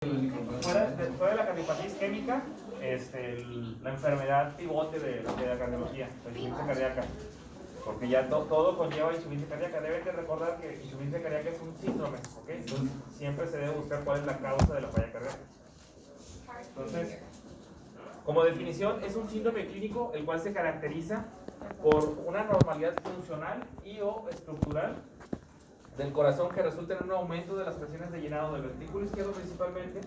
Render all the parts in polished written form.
Fuera de la cardiopatía isquémica, la enfermedad pivote de la cardiología, la insuficiencia cardíaca, porque ya todo conlleva insuficiencia cardíaca. Deben de recordar que insuficiencia cardíaca es un síndrome, ¿ok? Entonces siempre se debe buscar cuál es la causa de la falla cardíaca. Entonces, como definición, es un síndrome clínico el cual se caracteriza por una normalidad funcional y o estructural del corazón que resulta en un aumento de las presiones de llenado del ventrículo izquierdo principalmente,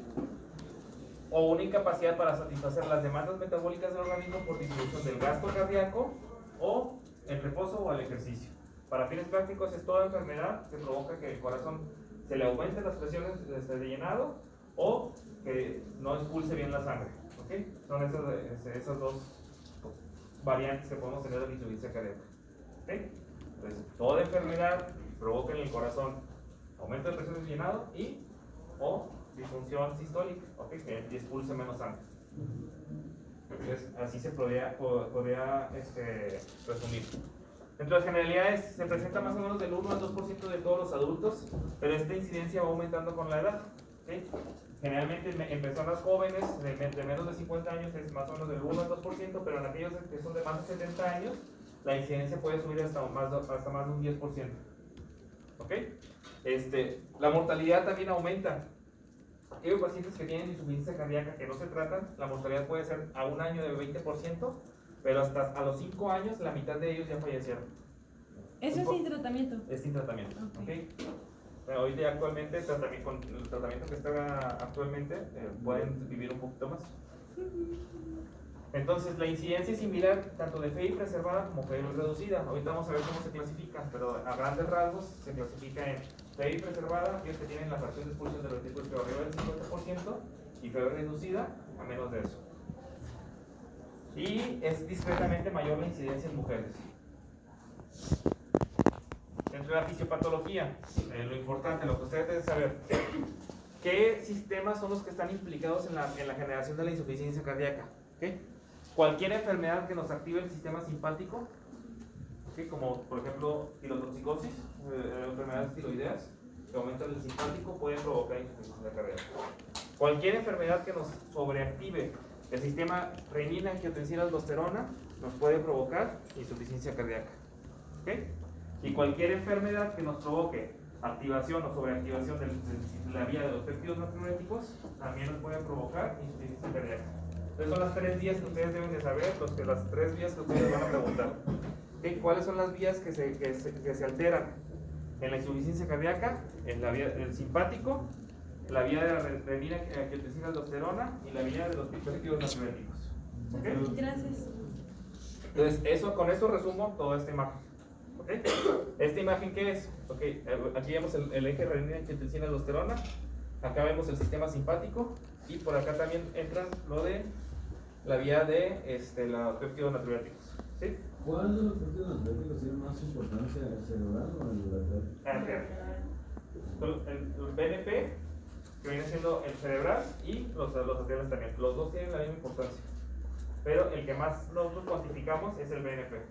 o una incapacidad para satisfacer las demandas metabólicas del organismo por disminución del gasto cardíaco o el reposo o el ejercicio. Para fines prácticos es toda enfermedad que provoca que el corazón se le aumenten las presiones de llenado o que no expulse bien la sangre. ¿Okay? Son esas dos variantes que podemos tener de la insuficiencia cardíaca. ¿Okay? Entonces, toda enfermedad provoca en el corazón aumento de presión de llenado y o disfunción sistólica, ¿okay? Que expulse menos sangre. Entonces, así se podría resumir. Entre las generalidades, se presenta más o menos del 1 al 2% de todos los adultos, pero esta incidencia va aumentando con la edad. ¿Sí? Generalmente en personas jóvenes de menos de 50 años es más o menos del 1 al 2%, pero en aquellos que son de más de 70 años, la incidencia puede subir hasta más de un 10%. ¿Ok? La mortalidad también aumenta. Aquellos pacientes que tienen insuficiencia cardíaca que no se tratan, la mortalidad puede ser a un año del 20%, pero hasta a los 5 años la mitad de ellos ya fallecieron. ¿Eso es sin tratamiento? Es sin tratamiento. Okay. Pero hoy día actualmente, con el tratamiento que está actualmente, pueden vivir un poquito más. Entonces, la incidencia es similar tanto de FEI preservada como FEI reducida. Ahorita vamos a ver cómo se clasifican, pero a grandes rasgos se clasifica en FEI preservada, aquellos que tienen la fracción de expulsión del ventrículo arriba del 50%, y FEI reducida a menos de eso. Y es discretamente mayor la incidencia en mujeres. Dentro de la fisiopatología, lo importante, lo que ustedes deben saber, ¿qué sistemas son los que están implicados en la generación de la insuficiencia cardíaca? ¿Okay? Cualquier enfermedad que nos active el sistema simpático, ¿okay? Como por ejemplo tirotoxicosis, enfermedades tiroideas que aumentan el simpático pueden provocar insuficiencia cardíaca. Cualquier enfermedad que nos sobreactive el sistema renina, angiotensina, aldosterona nos puede provocar insuficiencia cardíaca. ¿Okay? Y cualquier enfermedad que nos provoque activación o sobreactivación de la vía de los péptidos natriuréticos también nos puede provocar insuficiencia cardíaca. Entonces son las 3 vías que ustedes deben de saber, las 3 vías que ustedes van a preguntar. ¿Okay? ¿Cuáles son las vías que se alteran en la insuficiencia cardíaca? En la vía del simpático, la vía de la renina, angiotensina, aldosterona y la vía de los péptidos natriuréticos. ¿Okay? Gracias. Entonces, con eso resumo toda esta imagen. ¿Okay? ¿Esta imagen qué es? Okay, aquí vemos el eje renina, angiotensina, aldosterona. Acá vemos el sistema simpático y por acá también entra lo de la vía de los péptidos natriuréticos. ¿Sí? ¿Cuál de los péptidos natriuréticos tiene más importancia, el cerebral o el lateral? El BNP, que viene siendo el cerebral, y los arteriales también. Los dos tienen la misma importancia. Pero el que más nosotros cuantificamos es el BNP,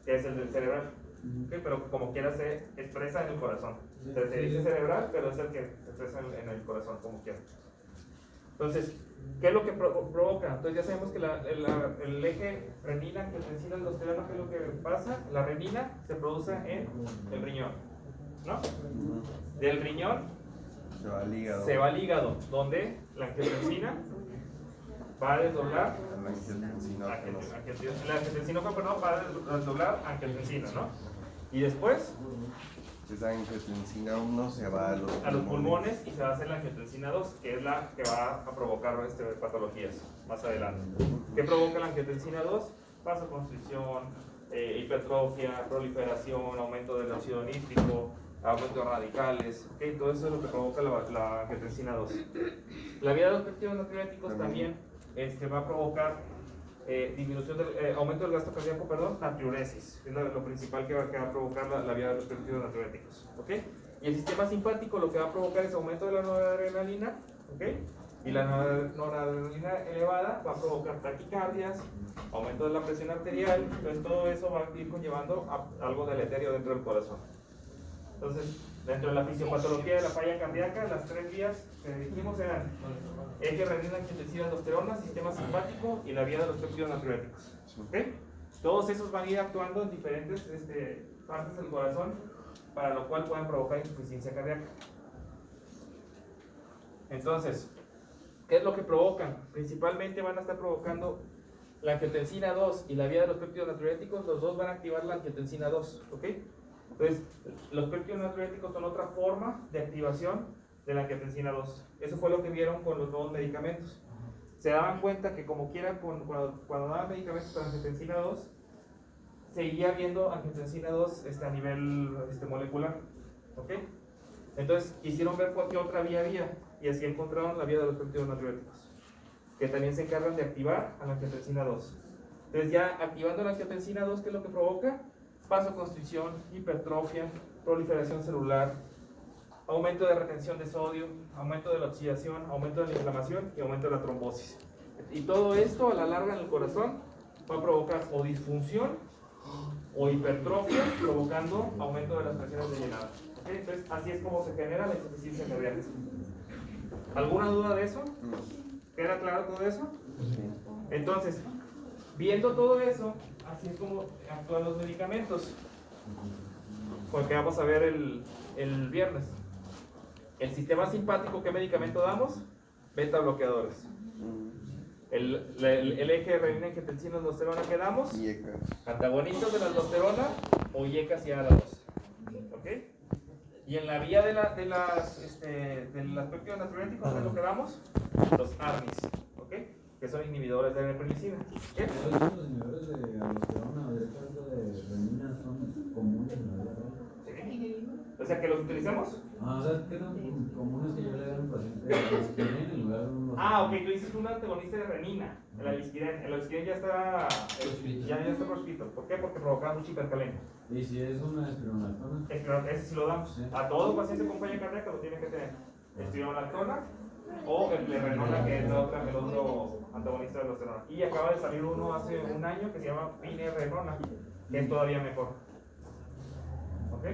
que es el del cerebral. Okay, pero como quiera se expresa en el corazón. Entonces se dice cerebral, pero es el que se expresa en el corazón, como quiera. Entonces, ¿qué es lo que provoca? Entonces ya sabemos que el eje renina, angiotensina, aldosterona, ¿qué es lo que pasa? La renina se produce en el riñón, ¿no? Del riñón se va al hígado, donde la angiotensina va a desdoblar la angiotensina, va a desdoblar angiotensina, ¿no? Y después esa angiotensina 1 se va a los pulmones y se va a hacer la angiotensina 2, que es la que va a provocar patologías más adelante. ¿Qué provoca la angiotensina 2? Vasoconstricción, hipertrofia, proliferación, aumento del óxido nítrico, aumento de radicales, ¿okay? Todo eso es lo que provoca la angiotensina 2. La vía de los péptidos natriuréticos también va a provocar disminución aumento del gasto cardíaco, natriuresis, es lo principal que va a provocar la vía de los péptidos natriuréticos. ¿Okay? Y el sistema simpático lo que va a provocar es aumento de la noradrenalina, ¿okay? Y la noradrenalina elevada va a provocar taquicardias, aumento de la presión arterial. Entonces todo eso va a ir conllevando a algo deleterio dentro del corazón. Entonces, Dentro de la fisiopatología de la falla cardíaca, las 3 vías que dijimos eran eje renina angiotensina aldosterona, sistema simpático y la vía de los péptidos natriuréticos. ¿Okay? Todos esos van a ir actuando en diferentes partes del corazón, para lo cual pueden provocar insuficiencia cardíaca. Entonces, ¿qué es lo que provocan? Principalmente van a estar provocando la angiotensina 2 y la vía de los péptidos natriuréticos. Los dos van a activar la angiotensina 2, ¿ok? Entonces, los péptidos natriuréticos son otra forma de activación de la angiotensina 2. Eso fue lo que vieron con los nuevos medicamentos. Se daban cuenta que como quiera, cuando daban medicamentos para angiotensina 2, seguía viendo angiotensina 2 a nivel molecular, ¿ok? Entonces, quisieron ver qué otra vía había, y así encontraron la vía de los péptidos natriuréticos, que también se encargan de activar a la angiotensina 2. Entonces, ya activando la angiotensina 2, ¿qué es lo que provoca? Vasoconstricción, hipertrofia, proliferación celular, aumento de retención de sodio, aumento de la oxidación, aumento de la inflamación y aumento de la trombosis. Y todo esto a la larga en el corazón va a provocar o disfunción o hipertrofia, provocando aumento de las presiones de llenado. ¿Okay? Entonces, así es como se genera la insuficiencia cardíaca. ¿Alguna duda de eso? ¿Queda claro todo eso? Entonces, viendo todo eso, así es como actúan los medicamentos, porque vamos a ver el viernes. El sistema simpático, ¿qué medicamento damos? Beta bloqueadores. El eje renina angiotensina aldosterona, ¿qué damos? IECAS. Antagonistas de la aldosterona o IECAS y ALA2. ¿Ok? Y en la vía de las péptidos natriuréticos, ¿qué es lo que damos? Los ARNIs, ¿ok? Que son inhibidores de la penicilina. ¿Qué? Los inhibidores de aldosterona o directamente de renina son comunes en la vida real. Sí. O sea, que los utilizamos. O sea, ¿qué tan comunes que yo le dé a un paciente aspirina en lugar de un... Ok, tú dices un antagonista de renina, el alisquirén. El alisquirén ya está proscrito. ¿Por qué? Porque provoca mucha hipercalemia. ¿Y si es una espironolactona? Ese sí lo damos. Sí. A todo paciente con falla cardíaca lo tiene que tener. Espironolactona o el Plerrenona, que es el otro antagonista de aldosterona. Y acaba de salir uno hace un año que se llama Finerenona, que es todavía mejor. ¿Ok?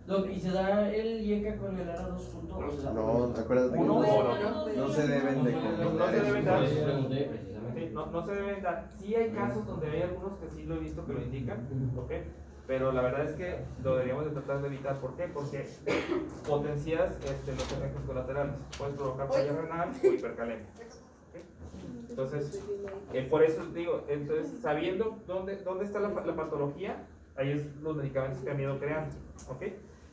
Doc, ¿y se da el IECA con el ARA2 junto? ¿O se da No, acuérdate que Uno no se deben de No combinar se deben dar. esos. Pregunté precisamente. Sí, no se deben dar. Sí hay casos donde hay algunos que sí lo he visto que lo indican, ¿ok? Pero la verdad es que lo deberíamos de tratar de evitar. ¿Por qué? Porque potencias los efectos colaterales. Puedes provocar falla renal o hipercalemia. ¿Ok? Entonces, por eso digo, entonces, sabiendo dónde está la patología, ahí es los medicamentos que han ido creando. ¿Ok?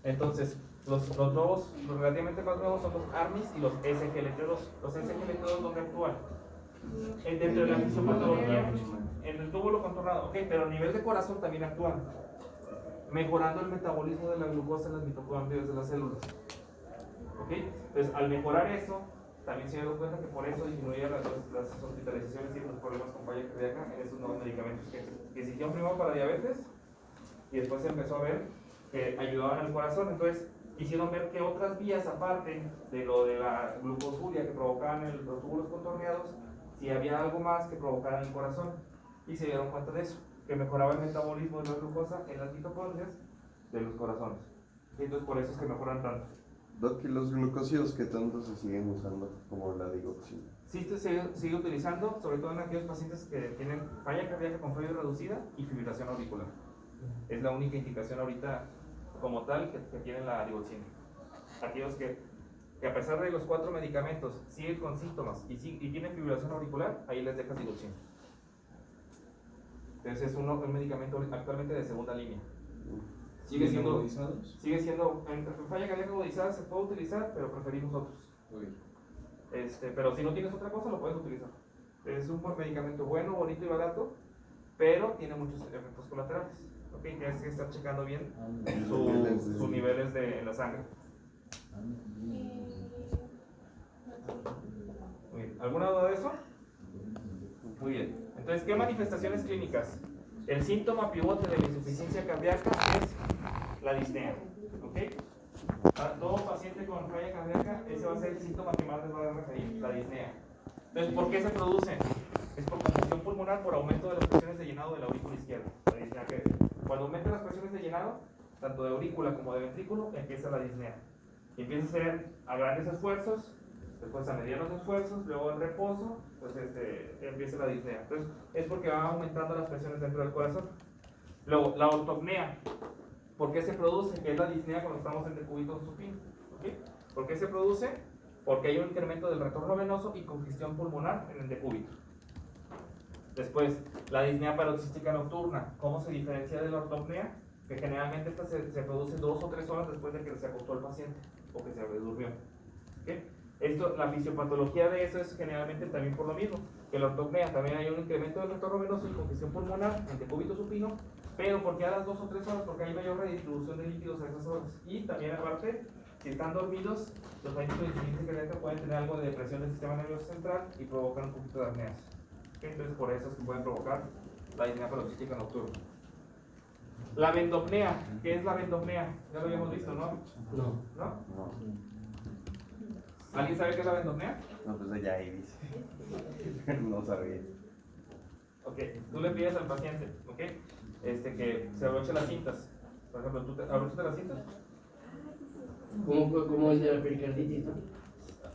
Entonces, los nuevos, los relativamente más nuevos son los ARNIs y los SGLT2. Los SGLT2, ¿dónde actúan? Dentro de la fisiopatología, en el túbulo contornado, ok, pero a nivel de corazón también actúan, mejorando el metabolismo de la glucosa en las mitocondrias de las células. ¿Ok? Entonces, al mejorar eso, también se dio cuenta que por eso disminuía las hospitalizaciones y los problemas con falla cardíaca en esos nuevos medicamentos que se hicieron primero para diabetes y después se empezó a ver que ayudaban al corazón. Entonces, quisieron ver que otras vías, aparte de lo de la glucosuria que provocaban los túbulos contorneados, si había algo más que provocara el corazón. Y se dieron cuenta de eso, que mejoraba el metabolismo de la glucosa en las mitocondrias de los corazones. Y entonces por eso es que mejoran tanto. Doc, ¿y los glucósidos que tanto se siguen usando como la digoxina? Sí, se sigue utilizando, sobre todo en aquellos pacientes que tienen falla cardíaca con falla reducida y fibrilación auricular. Es la única indicación ahorita como tal que tienen la digoxina. Aquellos que a pesar de los 4 medicamentos siguen con síntomas y tienen fibrilación auricular, ahí les dejas digoxina. Entonces es un medicamento actualmente de segunda línea. Sigue siendo, en falla cardíaca agudizada se puede utilizar, pero preferimos otros. Pero si no tienes otra cosa, lo puedes utilizar. Es un medicamento bueno, bonito y barato, pero tiene muchos efectos colaterales. ¿Okay? Tienes que estar checando bien sus niveles en la sangre. Muy bien. ¿Alguna duda de eso? Muy bien. Entonces, ¿qué manifestaciones clínicas? El síntoma pivote de la insuficiencia cardíaca es la disnea. ¿Ok? A todo paciente con falla cardíaca, ese va a ser el síntoma que más les va a referir, la disnea. Entonces, ¿por qué se produce? Es por conmoción pulmonar, por aumento de las presiones de llenado de la aurícula izquierda. La disnea, que cuando aumentan las presiones de llenado, tanto de aurícula como de ventrículo, empieza la disnea. Y empieza a ser a grandes esfuerzos, después a medianos esfuerzos, luego en reposo, pues empieza la disnea. Entonces, es porque van aumentando las presiones dentro del corazón. Luego, la ortopnea. ¿Por qué se produce? Que es la disnea cuando estamos en decúbito supino. ¿Okay? ¿Por qué se produce? Porque hay un incremento del retorno venoso y congestión pulmonar en el decúbito. Después, la disnea paroxística nocturna. ¿Cómo se diferencia de la ortopnea? Que generalmente esta se produce 2 o 3 horas después de que se acostó el paciente o que se durmió. ¿Okay? La fisiopatología de eso es generalmente también por lo mismo, que la ortopnea también hay un incremento del retorno venoso y congestión pulmonar en decúbito supino, pero porque a las 2 o 3 horas, porque hay mayor redistribución de líquidos a esas horas. Y también aparte, si están dormidos, los pacientes de insuficiencia cardíaca pueden tener algo de depresión del sistema nervioso central y provocar un poquito de apneas. ¿Okay? Entonces por eso es que pueden provocar la disnea paroxística nocturna. La vendopnea. ¿Qué es la vendopnea? Ya lo habíamos visto, ¿no? No. ¿No? No, ¿Alguien sabe qué es la vendopnea? no, pues ella ahí dice. No sabía. Ok, tú le pides al paciente, ¿ok? Que se abroche las cintas. Por ejemplo, ¿tú abrochaste las cintas? Como el de la pericarditis, ¿no?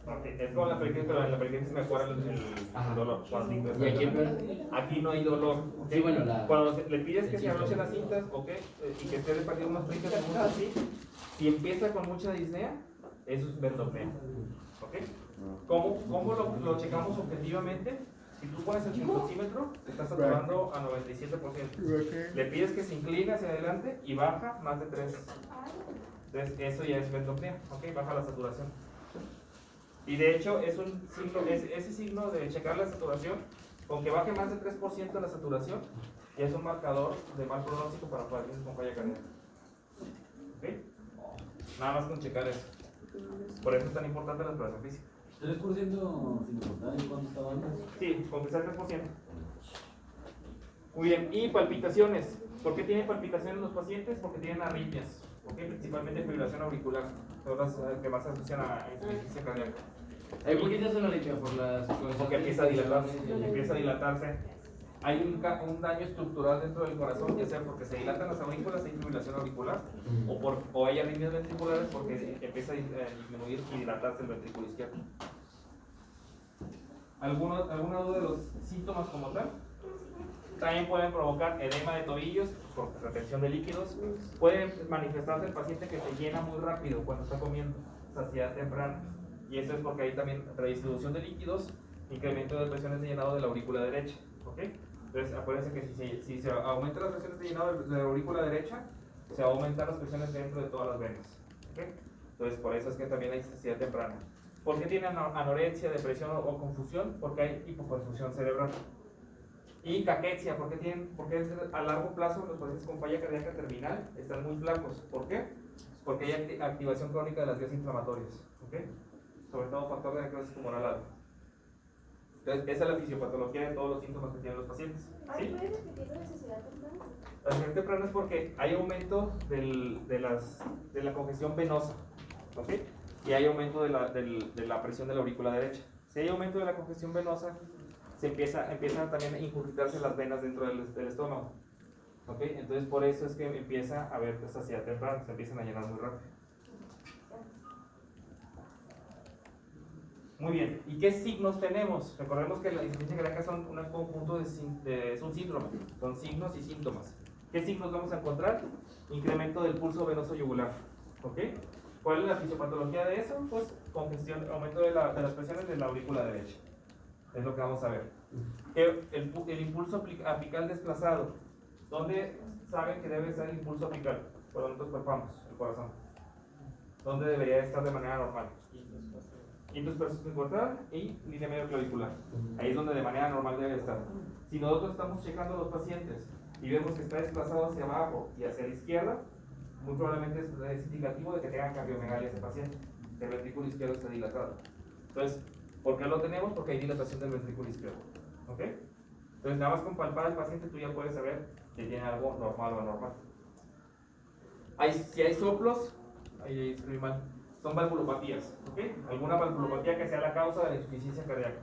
Ok, es como la pericarditis, pero en la pericarditis mejora el dolor. ¿Y aquí en verdad? Aquí no hay dolor. ¿Ok? Sí, bueno, Cuando le pides que se abroche las cintas, ¿ok? Y que esté repartido unos 30 segundos así, si empieza con mucha disnea, eso es vendopnea. ¿Ok? ¿Cómo lo checamos objetivamente? Si tú pones el pulsómetro, te estás saturando a 97%. Le pides que se incline hacia adelante y baja más de 3. Entonces, eso ya es vendopnea, ¿ok? Baja la saturación. Y de hecho, es un signo, ese signo de checar la saturación, con que baje más de 3% la saturación, ya es un marcador de mal pronóstico para pacientes con falla cardíaca. ¿Ok? Nada más con checar eso. Por eso es tan importante la exploración física. 3% sin importar en cuánto estaba antes. Sí, con que sea 3%. Muy bien, y palpitaciones. ¿Por qué tienen palpitaciones los pacientes? Porque tienen arritmias, ¿okay? Principalmente fibrilación auricular, son las que más se asocian a insuficiencia cardíaca. ¿Por qué te hace la arritmia? Por las Porque empieza a dilatarse. Hay un daño estructural dentro del corazón, ya sea porque se dilatan las aurículas, hay fibrilación auricular, o hay arritmias ventriculares porque empieza a disminuir y dilatarse el ventrículo izquierdo. ¿Alguna duda de los síntomas como tal? También pueden provocar edema de tobillos por retención de líquidos. Puede manifestarse el paciente que se llena muy rápido cuando está comiendo, saciedad temprana. Y eso es porque hay también redistribución de líquidos, incremento de presiones de llenado de la aurícula derecha. ¿Okay? Entonces, acuérdense que si se aumentan las presiones de llenado de la aurícula derecha, se aumentan las presiones dentro de todas las venas. ¿Okay? Entonces, por eso es que también hay saciedad temprana. ¿Por qué tienen anorexia, depresión o confusión? Porque hay hipoperfusión cerebral. Y caquexia, porque a largo plazo los pacientes con falla cardíaca terminal están muy flacos. ¿Por qué? Porque hay activación crónica de las vías inflamatorias. ¿Okay? Sobre todo factor de necrosis tumoral alfa. Entonces, esa es la fisiopatología de todos los síntomas que tienen los pacientes. ¿Sí? ¿Puedes repetir la necesidad temprana? La necesidad temprana es porque hay aumento de la congestión venosa, ¿ok? Y hay aumento de la presión de la aurícula derecha. Si hay aumento de la congestión venosa, empiezan también a incurritarse las venas dentro del estómago, ¿ok? Entonces por eso es que empieza a haber saciedad temprana, se empiezan a llenar muy rápido. Muy bien, ¿y qué signos tenemos? Recordemos que la insuficiencia cardíaca son un conjunto es un síndrome, son signos y síntomas. ¿Qué signos vamos a encontrar? Incremento del pulso venoso yugular, ¿ok? ¿Cuál es la fisiopatología de eso? Pues congestión, aumento de las presiones de la aurícula derecha. Es lo que vamos a ver. El impulso apical desplazado. ¿Dónde saben que debe estar el impulso apical? Por donde nos palpamos, el corazón. ¿Dónde debería estar de manera normal? Quinto espacio cortal y línea medio clavicular. Ahí es donde de manera normal debe estar. Si nosotros estamos checando a los pacientes y vemos que está desplazado hacia abajo y hacia la izquierda, muy probablemente es indicativo de que tenga cardiomegalia ese paciente, que el ventrículo izquierdo está dilatado. Entonces, ¿por qué lo tenemos? Porque hay dilatación del ventrículo izquierdo. ¿Ok? Entonces, nada más con palpar al paciente tú ya puedes saber que tiene algo normal o anormal. Si hay soplos, ahí escribí mal. Son valvulopatías, ¿ok? Alguna valvulopatía que sea la causa de la insuficiencia cardíaca.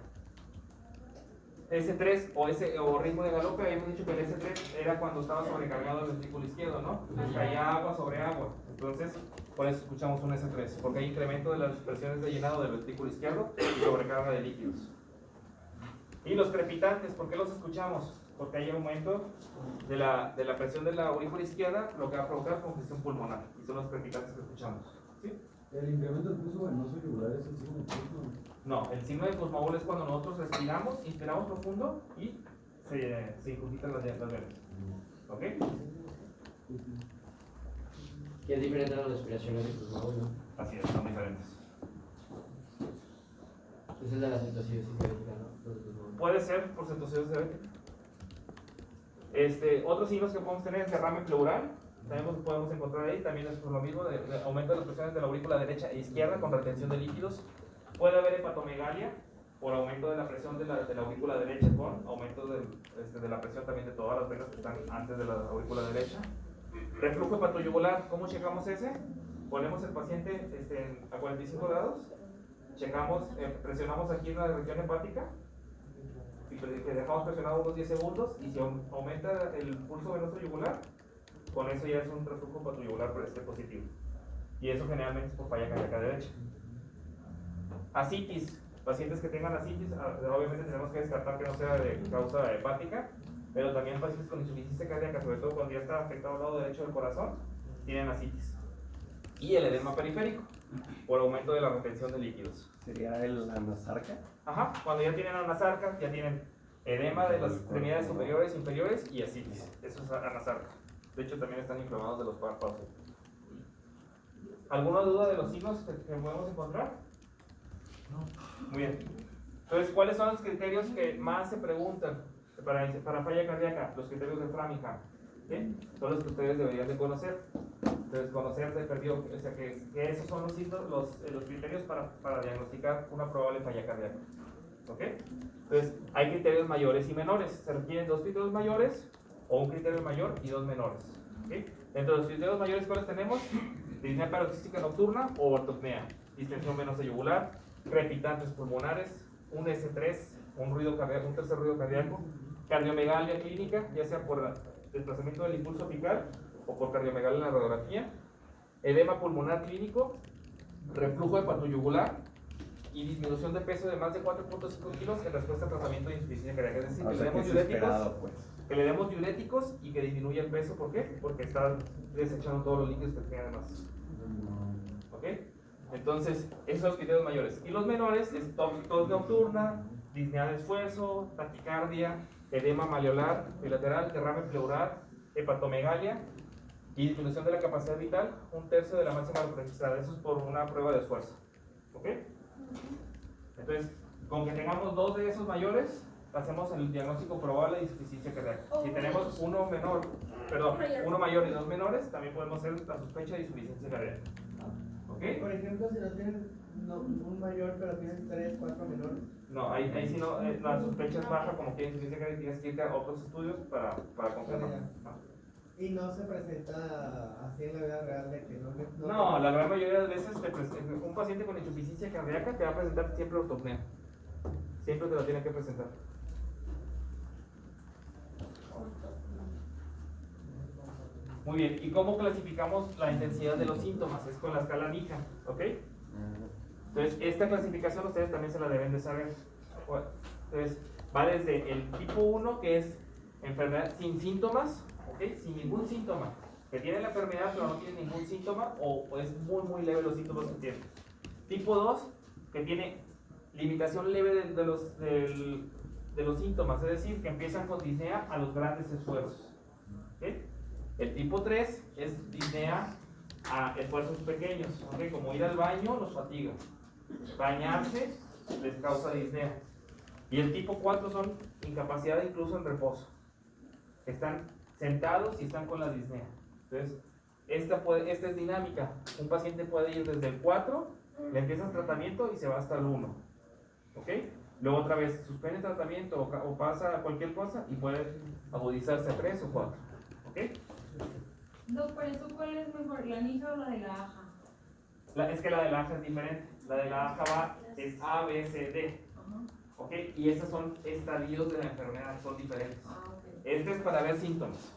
S3 o ritmo de galope, habíamos dicho que el S3 era cuando estaba sobrecargado el ventrículo izquierdo, ¿no? Entonces caía agua sobre agua. Entonces, por eso escuchamos un S3, porque hay incremento de las presiones de llenado del ventrículo izquierdo y sobrecarga de líquidos. Y los crepitantes, ¿por qué los escuchamos? Porque hay aumento de la presión de la aurícula izquierda, lo que va a provocar congestión pulmonar. Y son los crepitantes que escuchamos. ¿Sí? El incremento del pulso venoso yugular es el signo de Kussmaul. No, el signo de Kussmaul es cuando nosotros respiramos, inspiramos profundo y se incurgitan las venas. ¿Ok? Que es diferente a las respiraciones de Kussmaul, ¿no? Así es, son diferentes. Es el de la situación psicológica, ¿no? Los de Kussmaul. Puede ser por situaciones de otros signos que podemos tener es derrame pleural. También podemos encontrar ahí, también es por lo mismo, de aumento de las presiones de la aurícula derecha e izquierda con retención de líquidos. Puede haber hepatomegalia por aumento de la presión de la aurícula derecha con aumento de la presión también de todas las venas que están antes de la aurícula derecha. Reflujo hepatoyugular, ¿cómo checamos ese? Ponemos el paciente a 45 grados, checamos, presionamos aquí en la región hepática y que dejamos presionado unos 10 segundos y si aumenta el pulso venoso yugular, con eso ya es un reflujo hepatoyugular positivo. Y eso generalmente es por falla cardíaca derecha. Ascitis, pacientes que tengan ascitis, obviamente tenemos que descartar que no sea de causa hepática, pero también pacientes con insuficiencia cardíaca, sobre todo cuando ya está afectado el lado derecho del corazón, tienen ascitis. Y el edema periférico, por aumento de la retención de líquidos. ¿Sería el anasarca? Ajá, cuando ya tienen anasarca, ya tienen edema de las extremidades superiores, inferiores y ascitis. Eso es anasarca. De hecho, también están inflamados de los párpados. ¿Alguna duda de los signos que podemos encontrar? No. Muy bien. Entonces, ¿cuáles son los criterios que más se preguntan para falla cardíaca? Los criterios de Framingham. ¿Sí? Son los que ustedes deberían de conocer. Entonces, conocer de perdido, o sea, que esos son los signos, los criterios para diagnosticar una probable falla cardíaca. ¿Ok? Entonces, hay criterios mayores y menores. Se requieren 2 criterios mayores o un criterio mayor y 2 menores. ¿Okay? Dentro de los criterios mayores, ¿cuáles tenemos? Disnea paroxística nocturna o ortopnea, distensión venosa yugular, crepitantes pulmonares, un S3, un ruido cardíaco, un tercer ruido cardíaco, cardiomegalia clínica, ya sea por desplazamiento del impulso apical o por cardiomegalia en la radiografía, edema pulmonar clínico, reflujo hepatoyugular y disminución de peso de más de 4.5 kilos en respuesta al tratamiento de insuficiencia cardíaca. Es decir, O que sea, le que demos es diuréticos, esperado, pues. que le demos diuréticos y que disminuya el peso. ¿Por qué? Porque está desechando todos los líquidos que tiene además. ¿Ok? Entonces, esos son los criterios mayores. Y los menores es tos nocturna, disnea de esfuerzo, taquicardia, edema maleolar, bilateral, derrame pleural, hepatomegalia y disminución de la capacidad vital, un tercio de la máxima registrada. Eso es por una prueba de esfuerzo. ¿Ok? Entonces, con que tengamos 2 de esos mayores, hacemos el diagnóstico probable de insuficiencia cardíaca. Si tenemos uno mayor y 2 menores, también podemos hacer la sospecha de insuficiencia cardíaca. ¿Ok? Por ejemplo, si no tienes un mayor, pero tienes 3, 4 menores. No, ahí sí no, la sospecha es baja, como que hay insuficiencia cardíaca, tienes que irte a otros estudios para confirmar. Y no se presenta así en la vida real de que No, la gran mayoría de veces un paciente con insuficiencia cardíaca te va a presentar siempre ortopnea. Siempre te la tiene que presentar. Muy bien, ¿y cómo clasificamos la intensidad de los síntomas? Es con la escala NICA, ¿ok? Entonces, esta clasificación ustedes también se la deben de saber. Entonces, va desde el tipo 1, que es enfermedad sin síntomas, ¿ok? Sin ningún síntoma. Que tiene la enfermedad pero no tiene ningún síntoma o es muy leve los síntomas que tiene. Tipo 2, que tiene limitación leve de los síntomas, es decir, que empiezan con disnea a los grandes esfuerzos. ¿Okay? El tipo 3 es disnea a esfuerzos pequeños, ¿okay? Como ir al baño los fatiga, bañarse les causa disnea. Y el tipo 4 son incapacidad incluso en reposo. Están sentados y están con la disnea. Entonces, esta es dinámica. Un paciente puede ir desde el 4, le empiezas tratamiento y se va hasta el 1. ¿Ok? Luego otra vez suspende el tratamiento o pasa cualquier cosa y puede agudizarse a 3 o 4. ¿Ok? Doc, por eso, ¿cuál es mejor, la NICA o la de la AJA? Es que la de la AJA es diferente. La de la AJA es A, B, C, D. ¿ok? Y esos son estadios de la enfermedad, son diferentes. Este es para ver síntomas.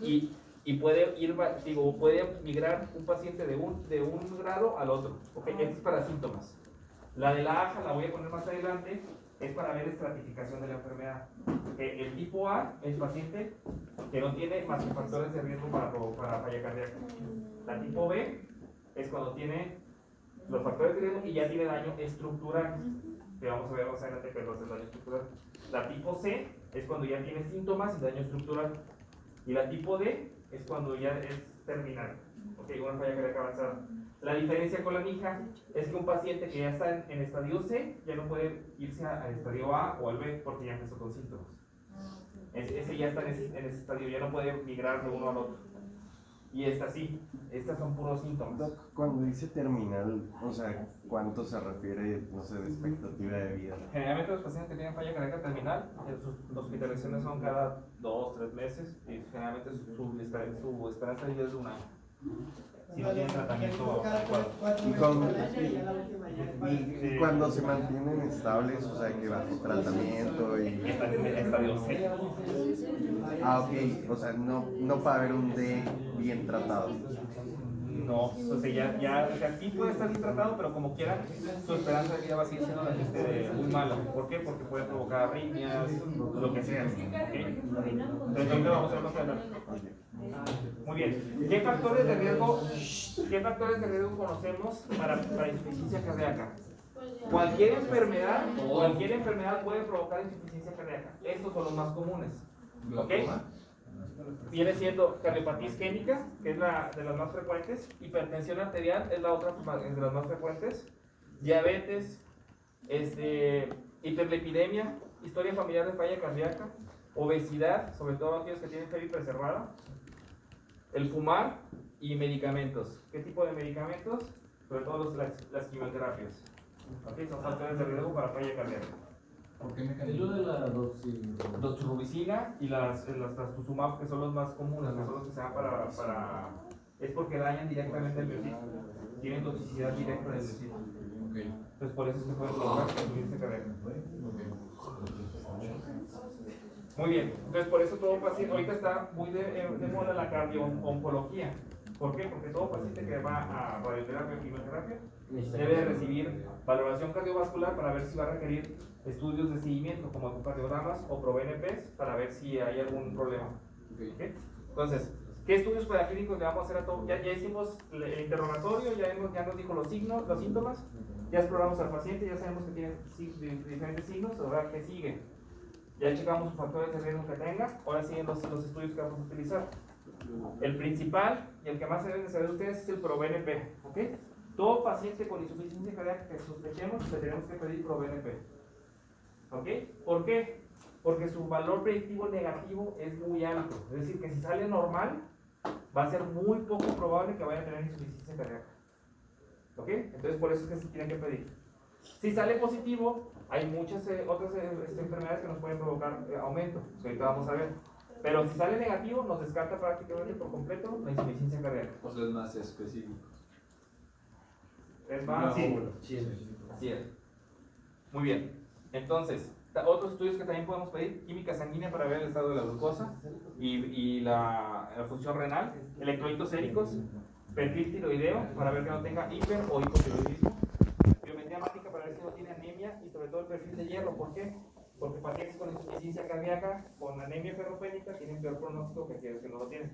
Y puede ir, digo, puede migrar un paciente de un grado al otro, ¿ok? Este es para síntomas. La de la AJA, la voy a poner más adelante, es para ver estratificación de la enfermedad. El tipo A es paciente que no tiene más que factores de riesgo para falla cardíaca. La tipo B es cuando tiene los factores de riesgo y ya tiene daño estructural, que vamos a ver más adelante, pero es el daño estructural. La tipo C es cuando ya tiene síntomas y daño estructural. Y la tipo D es cuando ya es terminal, ¿ok? Una falla cardíaca avanzada. La diferencia con la NIJA es que un paciente que ya está en estadio C ya no puede irse al estadio A o al B porque ya empezó con síntomas. Ese ya está en ese estadio, ya no puede migrar de uno al otro. Y esta sí, estas son puros síntomas. Doc, cuando dice terminal, o sea, ¿cuánto se refiere, no sé, de expectativa de vida? Generalmente los pacientes que tienen falla cardíaca terminal, sus hospitalizaciones son cada 2-3 meses y generalmente su esperanza de vida es de un año. Si no tienen tratamiento adecuado. Y cuando se mantienen estables, o sea, que bajo tratamiento y... Están en el estadio C. Ah, ok, o sea, no para ver un D bien tratado. No, o sea, ya sí puede estar bien tratado, pero como quiera, su esperanza de vida va a seguir siendo muy mala. ¿Por qué? Porque puede provocar arritmias, lo que sea. ¿Okay? Entonces, ahorita vamos a ver más adelante. Muy bien. ¿Qué factores de riesgo conocemos para insuficiencia cardíaca? Cualquier enfermedad puede provocar insuficiencia cardíaca. Estos son los más comunes. ¿Ok? Viene siendo cardiopatía isquémica, que es de las más frecuentes. Hipertensión arterial es la otra de las más frecuentes. Diabetes, hiperlipidemia, historia familiar de falla cardíaca, obesidad, sobre todo aquellos que tienen fe preservada, el fumar y medicamentos. ¿Qué tipo de medicamentos? Sobre todo las quimioterapias. ¿Okay? Son factores de riesgo para falla cardíaca. ¿Por qué mecanismo? De la Doxorubicina y las trastuzumab, que son los más comunes, que son los que se dan es porque dañan directamente el miocito. Tienen toxicidad directa del miocito. Entonces por eso se puede provocar insuficiencia cardíaca. Muy bien, entonces por eso todo paciente, ahorita está muy de moda la cardio-oncología. ¿Por qué? Porque todo paciente que va a radioterapia o quimioterapia debe de recibir valoración cardiovascular para ver si va a requerir estudios de seguimiento como ecocardiogramas o ProBNPs para ver si hay algún problema. ¿Okay? Entonces, ¿qué estudios paraclínicos le vamos a hacer a todo? Ya hicimos el interrogatorio, ya nos dijo los síntomas, ya exploramos al paciente, ya sabemos que tiene diferentes signos. Ahora, ¿qué sigue? Ya checamos los factores de riesgo que tenga, ahora siguen los estudios que vamos a utilizar. El principal y el que más deben de saber ustedes es el ProBNP. ¿Ok? Todo paciente con insuficiencia cardíaca que sospechemos le tenemos que pedir ProBNP. ¿Ok? ¿Por qué? Porque su valor predictivo negativo es muy alto. Es decir, que si sale normal, va a ser muy poco probable que vaya a tener insuficiencia cardíaca. ¿Ok? Entonces por eso es que se tiene que pedir. Si sale positivo, hay muchas otras enfermedades que nos pueden provocar aumento, que ahorita vamos a ver. Pero si sale negativo, nos descarta prácticamente por completo la insuficiencia cardíaca. O sea, es más específico. Es más, sí. Muy bien. Entonces, otros estudios que también podemos pedir: química sanguínea para ver el estado de la glucosa y la función renal, electrolitos séricos, perfil tiroideo para ver que no tenga hiper o hipotiroidismo, biometría hemática para ver si no tiene anemia y sobre todo el perfil de hierro. ¿Por qué? Porque pacientes con insuficiencia cardíaca con anemia ferropénica tienen peor pronóstico que aquellos que no lo tienen.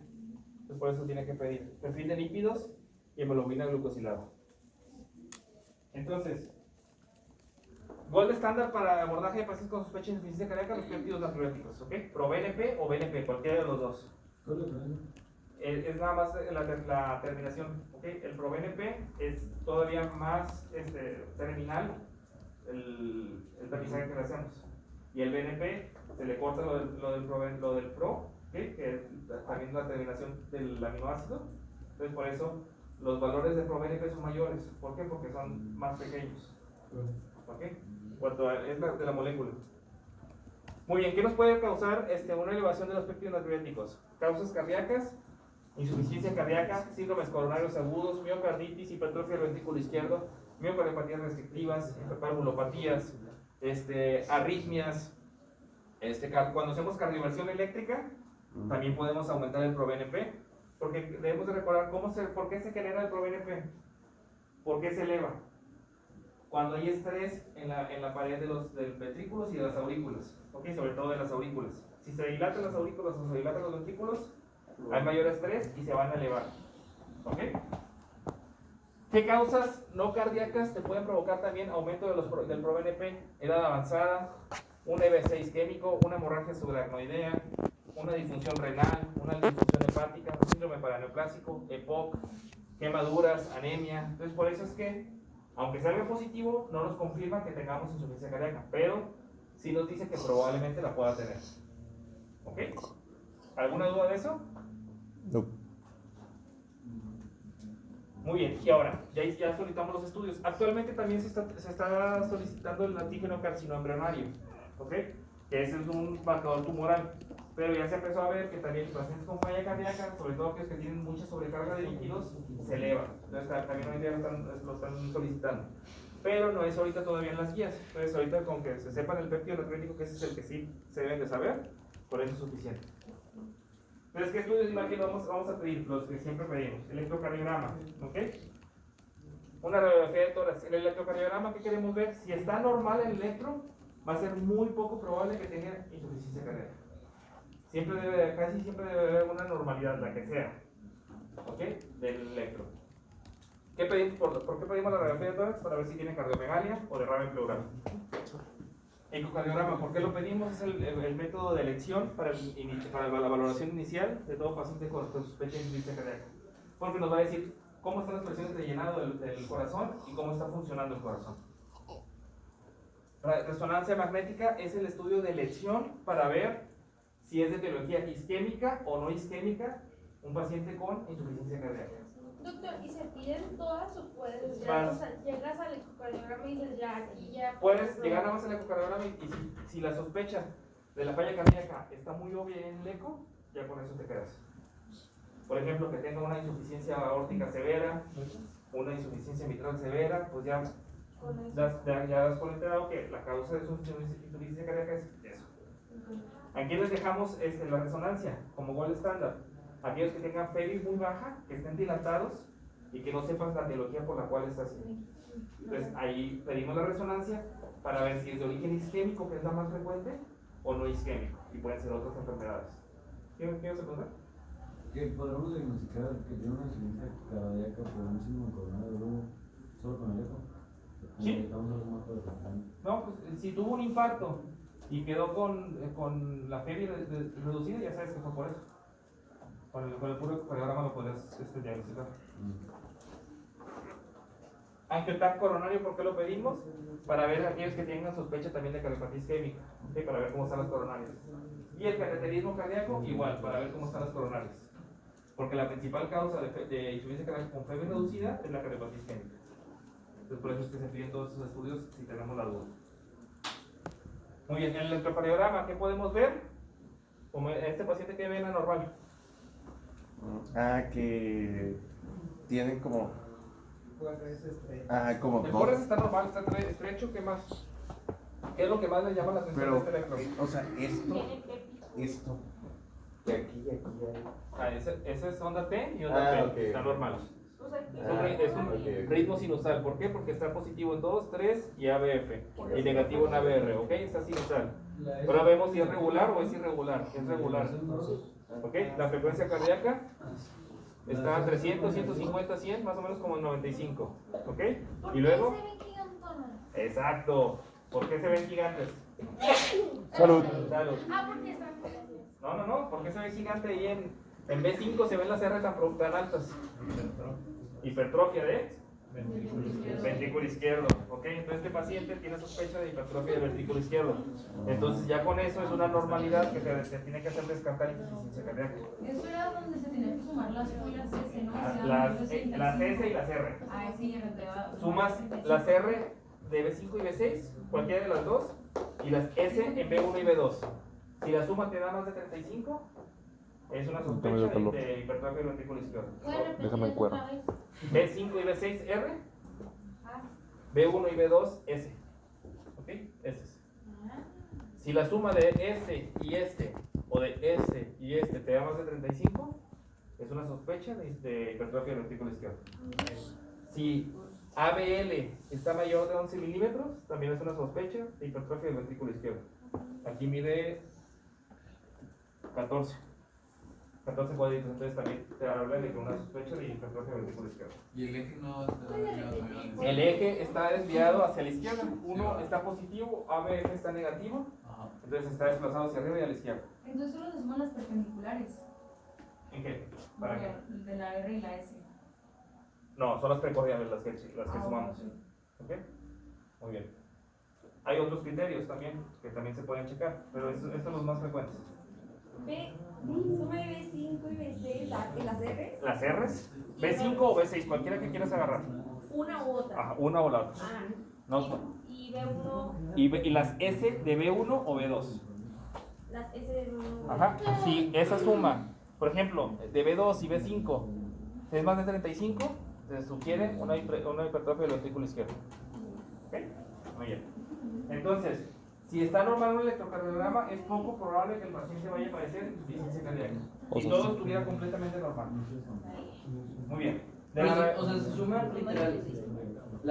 Entonces por eso tiene que pedir perfil de lípidos y hemoglobina glucosilada. Entonces, gold estándar para abordaje de pacientes con sospecha de insuficiencia cardíaca, los péptidos natriuréticos, ¿ok? ProBNP o BNP, cualquiera de los dos. Es nada más la terminación, ¿ok? El ProBNP es todavía más terminal el tamizaje que le hacemos. Y el BNP se le corta lo del Pro, ¿okay? Que es también la terminación del aminoácido. Entonces por eso los valores de ProBNP son mayores. ¿Por qué? Porque son más pequeños. ¿Ok? Cuanto es de la molécula. Muy bien, ¿qué nos puede causar una elevación de los péptidos natriuréticos? Causas cardíacas, insuficiencia cardíaca, síndromes coronarios agudos, miocarditis, hipertrofia del ventrículo izquierdo, miocardiopatías restrictivas, valvulopatías, arritmias. Cuando hacemos cardioversión eléctrica, también podemos aumentar el ProBNP, porque debemos de recordar por qué se genera el ProBNP, por qué se eleva. Cuando hay estrés en la pared de los ventrículos y de las aurículas, ¿okay? Sobre todo de las aurículas. Si se dilatan las aurículas o se dilatan los ventrículos, hay mayor estrés y se van a elevar. ¿Ok? ¿Qué causas no cardíacas te pueden provocar también aumento del ProBNP? Edad avanzada, un EB6 isquémico, una hemorragia subaracnoidea, una disfunción renal, una disfunción hepática, un síndrome paraneoplásico, EPOC, quemaduras, anemia. Entonces, por eso es que, aunque salga positivo, no nos confirma que tengamos insuficiencia cardíaca, pero sí nos dice que probablemente la pueda tener. ¿Ok? ¿Alguna duda de eso? No. Muy bien, y ahora, ya solicitamos los estudios. Actualmente también se está solicitando el antígeno carcinoembrionario, ¿ok? Que ese es un marcador tumoral. Pero ya se empezó a ver que también pacientes con falla cardíaca, sobre todo aquellos que tienen mucha sobrecarga de líquidos, se elevan. Entonces también hoy en día lo están solicitando. Pero no es ahorita todavía en las guías. Entonces ahorita con que se sepan el péptido energético, que ese es el que sí se deben de saber, por eso es suficiente. Entonces, ¿qué estudios de imagen vamos a pedir? Los que siempre pedimos. Electrocardiograma, ¿ok? Una radiografía de tórax. En el electrocardiograma, ¿qué queremos ver? Si está normal el electro, va a ser muy poco probable que tenga insuficiencia cardíaca. Casi siempre debe haber una normalidad, la que sea, ¿ok? Del electro. ¿Por qué pedimos la radiografía de tórax? Para ver si tiene cardiomegalia o derrame pleural. Ecocardiograma, ¿por qué lo pedimos? Es el método de elección para la valoración inicial de todo paciente con sospecha de insuficiencia cardíaca. Porque nos va a decir cómo están las presiones de llenado del corazón y cómo está funcionando el corazón. Resonancia magnética es el estudio de elección para ver si es de etiología isquémica o no isquémica un paciente con insuficiencia cardíaca. Doctor, ¿y se piden todas o puedes ya, o sea, llegas al ecocardiograma y dices ya aquí ya? Puedes llegar nada más al ecocardiograma y si la sospecha de la falla cardíaca está muy obvia en el eco, ya con eso te quedas. Por ejemplo, que tenga una insuficiencia aórtica severa, una insuficiencia mitral severa, pues ya das por enterado que la causa de su insuficiencia cardíaca es eso. Aquí les dejamos la resonancia como gold estándar. Aquellos que tengan FEBI muy baja, que estén dilatados y que no sepan la etiología por la cual está así. Entonces ahí pedimos la resonancia para ver si es de origen isquémico, que es la más frecuente, o no isquémico, y pueden ser otras enfermedades. ¿Qué se pregunta? ¿Que podremos diagnosticar que tiene una insuficiencia cardíaca por un síndrome coronario solo con el eco? Sí. No, pues si tuvo un infarto y quedó con la FEBI reducida, ya sabes que fue por eso. Con el puro ecocardiograma lo podrías diagnosticar. Angiotag coronario, ¿por qué lo pedimos? Para ver a aquellos que tengan sospecha también de cardiopatía isquémica, ¿sí? Para ver cómo están las coronarias. Y el cateterismo cardíaco, igual, para ver cómo están las coronarias. Porque la principal causa de insuficiencia cardíaca con FEBI reducida es la cardiopatía isquémica. Entonces, por eso es que se piden todos esos estudios si tenemos la duda. Muy bien, en el electrocardiograma, ¿qué podemos ver? Como este paciente que ve anormal. Que tienen como... como El dos. corres está normal, está estrecho, ¿qué más? ¿Qué es lo que más le llama la atención Pero, de este electro? o sea, esto, de aquí y aquí. Esa es onda T y onda P, okay. están normales. O sea, Es un ritmo sinusal, ¿por qué? Porque está positivo en 2, 3 y ABF, y negativo en ABR, ¿ok? Está sinusal. Ahora vemos si es regular o es irregular, es regular. ¿Ok? La frecuencia cardíaca está entre 300, 150, 100, más o menos como en 95. ¿Ok? Y luego... ¿Por qué se ven gigantonas? Exacto. ¿Por qué se ven gigantes? Salud. Salud. Porque están grandes. No. ¿Por qué se ve gigante ahí en B5 se ven las R tan altas? Hipertrofia de ventrículo izquierdo. ¿Ok? Entonces este paciente tiene sospecha de hipertrofia del ventrículo izquierdo. Entonces ya con eso es una normalidad que se tiene que hacer descartar insuficiencia cardíaca. Eso era donde se tenían que sumar las Q y las S, ¿no? Las S y las R. Ah, sí, ya me quedaba. Sumas las R de B5 y B6, cualquiera de las dos, y las S en B1 y B2. Si la suma te da más de 35, es una sospecha de hipertrofia del ventrículo izquierdo. Déjame en cuero. B5 y B6 R, B1 y B2 S. ¿Ok? S. Si la suma de este y este, o de este y este, te da más de 35, es una sospecha de hipertrofia del ventrículo izquierdo. Si ABL está mayor de 11 milímetros, también es una sospecha de hipertrofia del ventrículo izquierdo. Aquí mide 14 cuadritos, entonces también te habla de que una sospecha de hipertrofia del ventrículo izquierdo. Y el eje no está desviado. El eje está desviado hacia la izquierda, uno está positivo, ABL está negativo, Ajá. entonces está desplazado hacia arriba y a la izquierda. Entonces solo se suman las perpendiculares. ¿En qué? ¿Para qué? De la R y la S. No, son las precordiales las que sumamos. Ok. ¿Ok? Muy bien. Hay otros criterios también que también se pueden checar, pero estos son los más frecuentes. Suma de B5 y B6, las R. Las R's, B5 o B6, cualquiera que quieras agarrar. Una u otra. Ajá, una o la otra. Ah, No, y B1, y las S de B1 o B2. las S de B1. Ajá. Si esa suma, por ejemplo, de B2 y B5 es más de 35, se sugiere una hipertrofia del ventrículo izquierdo. ¿Ok? Muy bien. Entonces, si está normal un electrocardiograma, es poco probable que el paciente vaya a padecer insuficiencia cardíaca. Si todo estuviera completamente normal. Muy bien. De Pero la- o sea, se suman literal o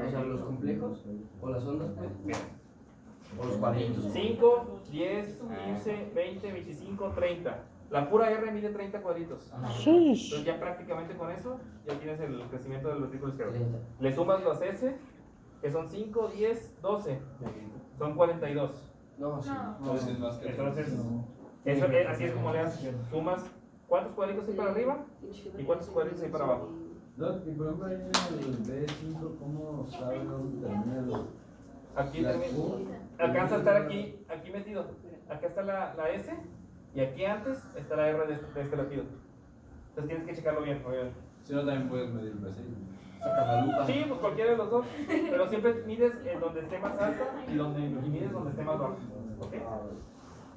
sea, los complejos o las ondas, pues, Bien. o los cuadritos. 5, 10, 15, 20, 25, 30. La pura R mide 30 cuadritos. Entonces ya prácticamente con eso ya tienes el crecimiento del ventrículo izquierdo. Le sumas los S, que son 5, 10, 12. Son 42. No, sí. Entonces es más que Entonces, eso, así es como le haces. Sumas cuántos cuadritos hay para arriba y cuántos cuadritos hay para abajo. Doc, y por ejemplo ahí en el B5, ¿cómo sabe dónde termina el... Aquí la también. Q? Alcanza a estar aquí metido. Acá está la S y aquí antes está la R de este latido. Entonces tienes que checarlo bien, obviamente. Si no, también puedes medir B6. Sacas la lupa. Sí, pues cualquiera de los dos. Pero siempre mides en donde esté más alta y mides donde esté más baja. ¿Ok?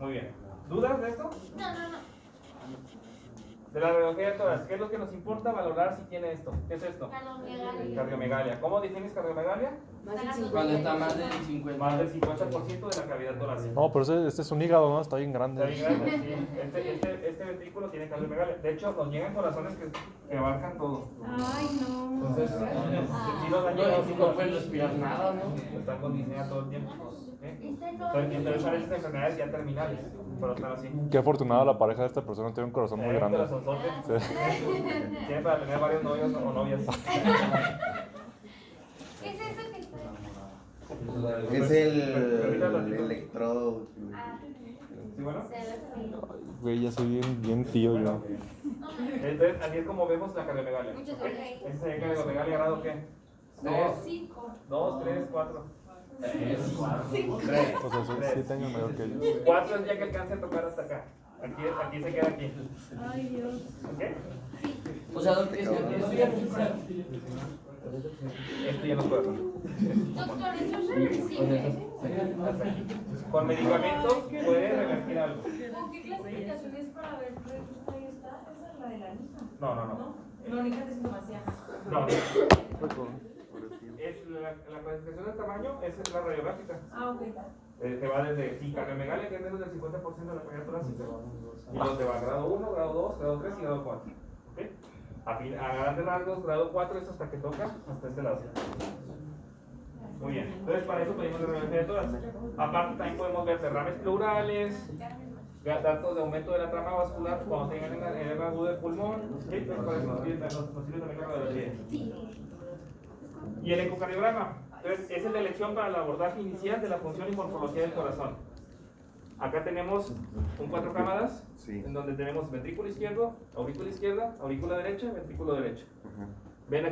Muy bien. ¿Dudas de esto? No. De la radiografía de tórax, ¿qué es lo que nos importa valorar si tiene esto? ¿Qué es esto? Cardiomegalia. ¿Cómo defines cardiomegalia? Cuando está más del 50. Más del 50% de la cavidad torácica. No, pero este es un hígado, ¿no? Está bien grande. Está bien grande, sí. Este ventrículo tiene cardiomegalia. De hecho, nos llegan corazones que abarcan todo. Ay, no. Entonces, sí nos han No, llegado y no puedes respirar nada, ¿no? están con disnea todo el tiempo. ¿Ok? Entonces, a veces enfermedades ya terminales, pero están así. Qué afortunada la pareja de esta persona, tiene un corazón muy grande. Corazonzote. Tiene para tener varios novios o novias. ¿Qué es eso que está? Es el electrodo. ¿Sí, bueno? Güey, ya soy bien tío yo. Entonces, así es como vemos la cardiomegalia. Muchas ¿Ok? gracias. Ese sería cardiomegalia grado ¿qué? 2, 3, 4. 3. O sea, soy 7 años mayor que ellos. 4 es ya que alcance a tocar hasta acá. Aquí se queda aquí. Ay, Dios. ¿Ok? O sea, esto ya no se puede. Esto ya no puedo. Doctor, eso es reversible. Hasta aquí. Con medicamentos puede revertir algo. ¿Con qué clasificación es para ver qué ahí está? Esa es la de la lija. No. No, lija de sintomatía. No. Es la clasificación del tamaño es la radiográfica. Ah, ok. Que va desde cardiomegalia, que es menos del 50% de la cavidad torácica. Y luego te va grado 1, grado 2, grado 3 y grado 4. ¿Ok? A grandes rasgos, grado 4 es hasta que toca hasta este lado. Muy bien. Entonces, para eso pedimos la radiografía de todas. Aparte, también podemos ver derrames pleurales, datos de aumento de la trama vascular cuando tengan el agudo del pulmón. ¿Sí? Entonces, para eso nos sirve también la radiografía. Y el ecocardiograma. Entonces, es el de elección para el abordaje inicial de la función y morfología del corazón. Acá tenemos un 4 cámaras, Sí. en donde tenemos ventrículo izquierdo, aurícula izquierda, aurícula derecha, ventrículo derecho. Ajá.